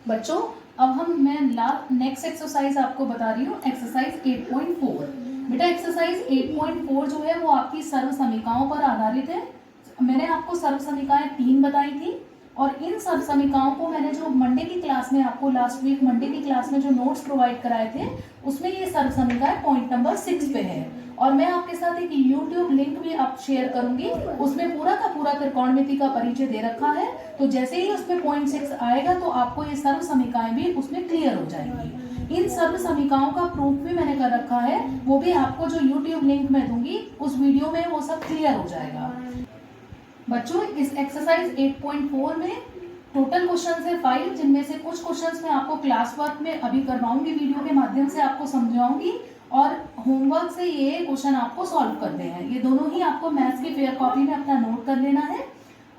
बच्चों अब मैं नेक्स्ट एक्सरसाइज आपको बता रही हूँ, एक्सरसाइज 8.4। बेटा एक्सरसाइज 8.4 जो है वो आपकी सर्व समीकरणों पर आधारित है। मैंने आपको सर्व समीकरण 3 बताई थी और इन सर्व समीकरणों को मैंने जो मंडे की क्लास में आपको लास्ट वीक मंडे की क्लास में जो नोट्स प्रोवाइड कराए थे उसमें ये सर्व समीकरण पॉइंट नंबर 6 पे है। और मैं आपके साथ एक YouTube लिंक भी आप शेयर करूंगी, उसमें पूरा का पूरा त्रिकोणमिति का परिचय दे रखा है। तो जैसे ही उसमें पॉइंट 6 आएगा तो आपको ये सर्व समीकरण भी उसमें क्लियर हो जाएंगी। इन सर्व समीकरणों का प्रूफ भी मैंने कर रखा है, वो भी आपको जो YouTube लिंक मैं दूंगी उस वीडियो में वो सब क्लियर हो जाएगा। बच्चों इस एक्सरसाइज 8.4 में टोटल क्वेश्चन है 5, जिनमें से कुछ क्वेश्चंस मैं आपको क्लास वर्क में अभी करवाऊंगी, वीडियो के माध्यम से आपको समझाऊंगी और होमवर्क से ये क्वेश्चन आपको सॉल्व करने हैं। ये दोनों ही आपको मैथ्स की फेयर कॉपी में अपना नोट कर लेना है।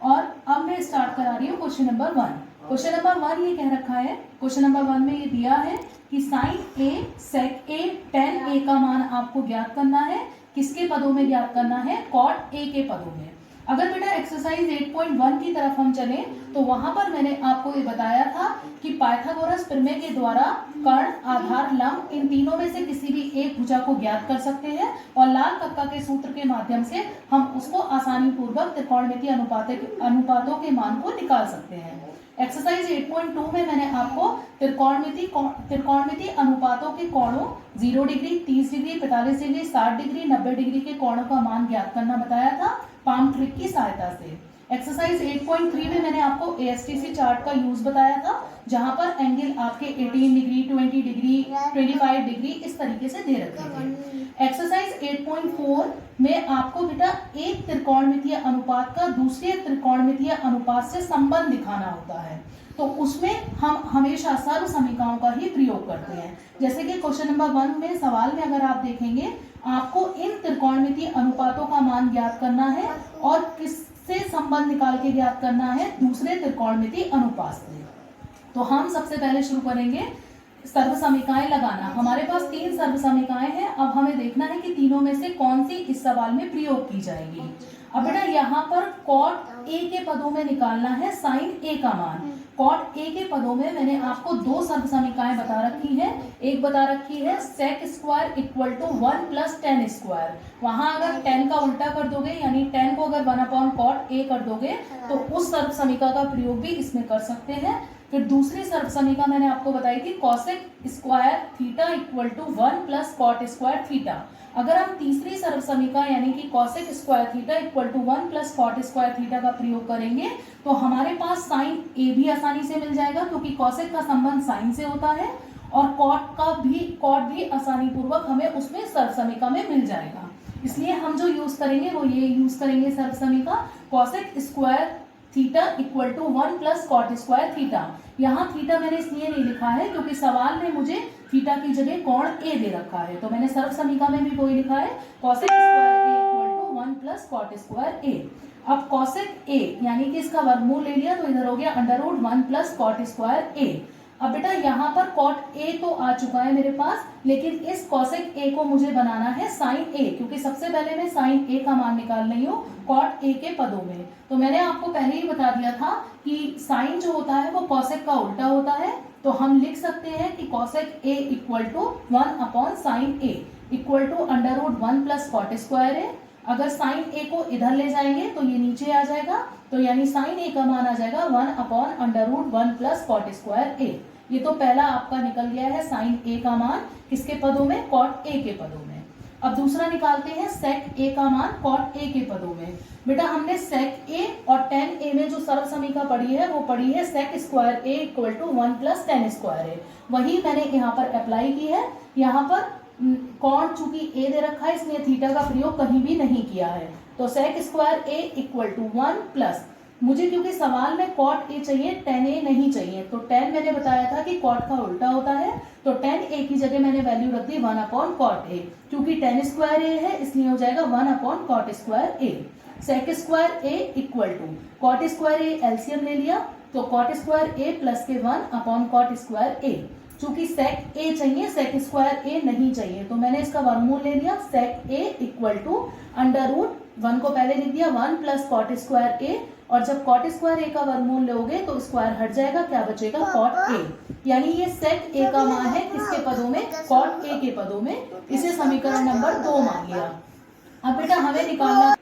और अब मैं स्टार्ट करा रही हूँ क्वेश्चन नंबर 1। क्वेश्चन नंबर 1 ये कह रखा है, क्वेश्चन नंबर 1 में ये दिया है कि साइन ए सेक ए टेन ए का मान आपको ज्ञात करना है। किसके पदों में ज्ञात करना है? कॉट ए के पदों में। अगर बेटा एक्सरसाइज 8.1 की तरफ हम चलें तो वहां पर मैंने आपको ये बताया था कि पाइथागोरस प्रमेय के द्वारा कर्ण, आधार, लंब इन तीनों में से किसी भी एक भुजा को ज्ञात कर सकते हैं और लाल कक्का के सूत्र के माध्यम से हम उसको आसानी पूर्वक त्रिकोणमिति अनुपातों के मान को निकाल सकते हैं। एक्सरसाइज 8.2 में मैंने आपको त्रिकोणमिति अनुपातों के कोणों 0 degree, 30 degree, 45 degree, 60 degree, 90 degree के कोणों का मान ज्ञात करना बताया था पाम ट्रिक की सहायता से। एक्सरसाइज 8.3 में मैंने आपको ASTC चार्ट का यूज बताया था, जहां पर एंगल आपके 18 डिग्री, 20 डिग्री, 25 डिग्री इस तरीके से दे रखे थे। एक्सरसाइज 8.4 में आपको बेटा एक त्रिकोणमितीय अनुपात का दूसरे त्रिकोणमितीय अनुपात से संबंध दिखाना होता है, तो उसमें हम हमेशा सर्व समीकरणों का ही प्रयोग करते हैं। जैसे कि क्वेश्चन नंबर 1 में सवाल में अगर आप देखेंगे, आपको इन त्रिकोणमितीय अनुपातों का मान ज्ञात करना है और किससे संबंध निकाल के ज्ञात करना है? दूसरे त्रिकोणमितीय अनुपात से। तो हम सबसे पहले शुरू करेंगे सर्व समीकरण लगाना। हमारे पास 3 सर्व समीकरण हैं। अब हमें देखना है कि तीनों में से कौन सी इस सवाल में प्रयोग की जाएगी। अब बेटा यहाँ पर कॉट ए के पदों में निकालना है साइन ए का मान। कॉट ए के पदों में मैंने आपको 2 सर्व समीकरण बता रखी है। एक बता रखी है sec square equal to 1 plus ten square. वहां अगर 10 का उल्टा कर दोगे, यानी 10 को अगर 1 अपॉन कॉट ए कर दोगे तो उस सर्व समीकरण का प्रयोग भी इसमें कर सकते हैं। फिर दूसरी सर्व समीकरण मैंने आपको बताई थी cosec square theta equal to 1 plus cot square theta. अगर हम तीसरी सर्व समीकरण यानी कि cosec square theta equal to 1 plus cot square theta का प्रयोग करेंगे तो हमारे पास साइन ए भी आसानी से मिल जाएगा, क्योंकि कॉसेक का संबंध साइन से होता है और कॉट भी आसानी पूर्वक हमें उसमें सर्व समीकरण में मिल जाएगा। इसलिए हम जो यूज करेंगे वो ये यूज करेंगे सर्व समीकरण cosec square theta equal to 1 plus cot square theta. यहाँ थीटा मैंने इसलिए नहीं लिखा है क्योंकि सवाल में मुझे थीटा की जगह कोण ए दे रखा है, तो मैंने सर्व समीकरण में भी वही लिखा है cosec square A equal to 1 plus cot square A. अब कॉसेक ए यानी कि इसका वर्गमूल ले लिया तो इधर हो गया under root 1 plus cot square A. अब बेटा यहाँ पर कॉट ए तो आ चुका है मेरे पास, लेकिन इस कॉसेक ए को मुझे बनाना है साइन ए, क्योंकि सबसे पहले मैं साइन ए का मान निकाल रही हूँ कॉट ए के पदों में। तो मैंने आपको पहले ही बता दिया था कि साइन जो होता है वो कॉसेक का उल्टा होता है, तो हम लिख सकते हैं कि cosec A equal to 1 upon sine A equal to under root 1 plus cot square A. अगर साइन ए को इधर ले जाएंगे तो ये नीचे आ जाएगा, तो यानी साइन ए का मान आ जाएगा 1 upon under root 1 plus cot square A. ये तो पहला आपका निकल गया है साइन ए का मान किसके पदों में? कॉट ए के पदों में। अब दूसरा निकालते हैं सेक ए का मान कॉट ए के पदों में। बेटा हमने सेक ए और टेन ए में जो सर्व समीकरण पढ़ी है वो पढ़ी है sec square A equal to 1 plus ten square A. वही मैंने यहाँ पर अप्लाई की है। यहाँ पर कोण चूंकि ए दे रखा है इसलिए थीटा का प्रयोग कहीं भी नहीं किया है, तो sec square A equal to 1 plus, मुझे क्योंकि सवाल में कॉट ए चाहिए टेन ए नहीं चाहिए, तो टेन मैंने बताया था कि कॉट का उल्टा होता है, तो टेन ए की जगह मैंने वैल्यू रख दी 1 अपॉन कॉट ए। क्योंकि टेन स्क्वायर ए है इसलिए हो जाएगा 1 upon cot square A. Sec square A equal to cot square A LCM ले लिया तो कॉट स्क्वायर ए प्लस के 1 अपॉन कॉट स्क्वायर ए। चूंकि सेक ए चाहिए सेक स्क्वायर ए नहीं चाहिए, तो मैंने इसका वर्गमूल ले लिया सेक ए इक्वल टू अंडर रूट 1 को पहले लिख दिया 1 प्लस कॉट स्क्वायर ए और जब कॉट स्क्वायर ए का वर्गमूल लोगे तो स्क्वायर हट जाएगा, क्या बचेगा, कॉट ए। यानी ये सेक ए का मान है किसके पदों में, कॉट ए के पदों में। इसे समीकरण नंबर 2 मान लिया। अब बेटा हमें निकालना,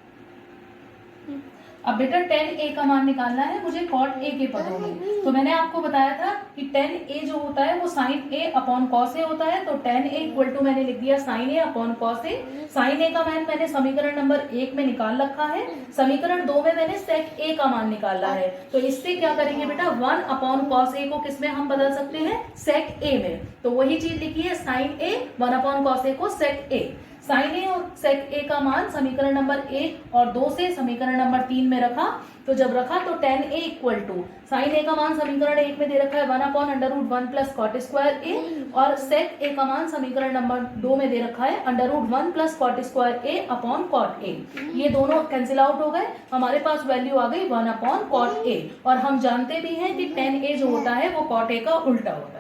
अब बेटा tan a का मान निकालना है मुझे cot a के पदों में। तो मैंने आपको बताया था कि tan a जो होता है वो sin a upon cos a होता है। तो tan a इक्वल टू मैंने लिख दिया sin a upon cos a। sin a का मान मैंने समीकरण नंबर 1 में निकाल रखा है, समीकरण 2 में मैंने sec a का मान निकाला है। तो इससे क्या करेंगे बेटा, 1 अपॉन cos a को किस में हम बदल सकते हैं, sec a में। तो वही चीज लिखी है sin a 1 upon cos a को sec a। साइन ए और सेक ए का मान समीकरण नंबर 1 और 2 से समीकरण नंबर 3 में रखा। तो जब रखा तो tan a equal to sine A का मान समीकरण 1 में दे रखा है 1 upon under root 1 plus cot square A, और सेक ए का मान समीकरण नंबर 2 में दे रखा है under root 1 plus cot square A upon cot A. ये दोनों कैंसिल आउट हो गए, हमारे पास वैल्यू आ गई 1 अपॉन कॉट ए। और हम जानते भी हैं कि tan a जो होता है वो कॉट ए का उल्टा होता है।